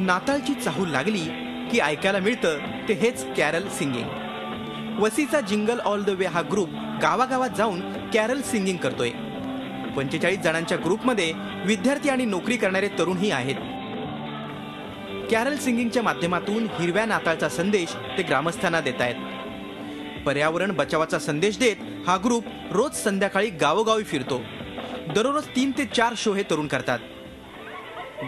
नाताळची चाहूल लागली की ऐकायला मिळतं ते हेच कॅरल सिंगिंग। वसीचा जिंगल ऑल द वे हा ग्रुप गावागावात जाऊन कॅरल सिंगिंग करतोय। 45 जणांच्या ग्रुपमध्ये विद्यार्थी आणि नोकरी करणारे तरुणही आहेत। कॅरल सिंगिंगच्या माध्यमातून हिरव्या नाताळचा संदेश ते ग्रामस्थांना देत आहेत। पर्यावरण बचावाचा संदेश देत हा ग्रुप रोज संध्याकाळी गावोगावी फिरतो। दररोज 3 ते 4 शो हे तरुण करतात।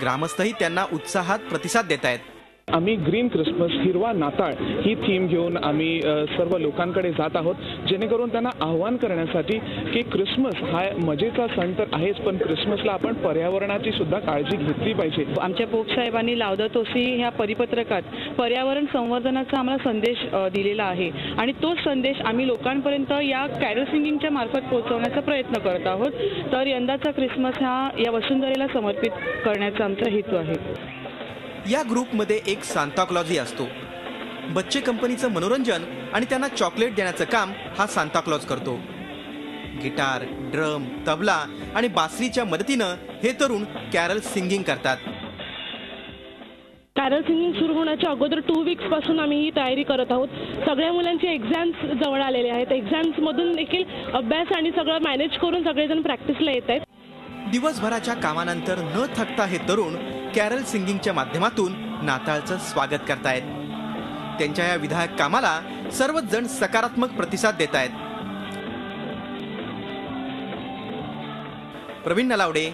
ग्रामस्थही त्यांना उत्साहात प्रतिसाद देत आहेत। आम्ही ग्रीन क्रिसमस हिरवा नाताळ ही थीम घेऊन आम्ही सर्व लोकांकडे जात आहोत, जेणेकरून त्यांना आव्हान करण्यासाठी की क्रिसमस हा मजेचा सण तर आहेच, पण क्रिसमसला आपण पर्यावरणाची सुद्धा काळजी घेतली पाहिजे। आमच्या पोप साहेबांनी लावदातो सी ह्या परिपत्रकात पर्यावरण संवर्धनाचा आम्हाला संदेश दिलेला आहे आणि तोच संदेश आम्ही लोकांपर्यंत या कॅरल सिंगिंगच्या मार्फत पोहोचवण्याचा प्रयत्न करत आहोत। तर यंदाचा क्रिसमस हा या वसुंधरेला समर्पित करण्याचा आमचा हेतू आहे। या ग्रुपमध्ये एक सांता क्लॉजही असतो। बच्चे कंपनीचं मनोरंजन आणि त्यांना चॉकलेट देण्याचं काम हा सांता क्लॉज करतो। गिटार, ड्रम, तबला आणि बासरीच्या मदतीनं हे तरुण कॅरल सिंगिंग करतात। कॅरल सिंगिंग सुरू होण्याच्या अगोदर 2 वीक्स पासून आम्ही ही तयारी करत आहोत। सगळ्या मुलांचे एक्झाम्स जवळ आलेले आहेत। एक्झाम्स मधून देखील अभ्यास आणि सगळं मॅनेज करून सगळेजण प्रॅक्टिसला येत आहेत। दिवसभराच्या कामानंतर न थकता हे तरुण कॅरल सिंगिंगच्या माध्यमातून नाताळचं स्वागत करतायत। त्यांच्या या विधायक कामाला सर्वच जण सकारात्मक प्रतिसाद देत आहेत। प्रवीण नलावडे,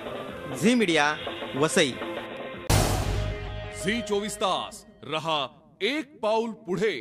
झी मीडिया, वसई। झी 24 तास रहा एक पाऊल पुढे।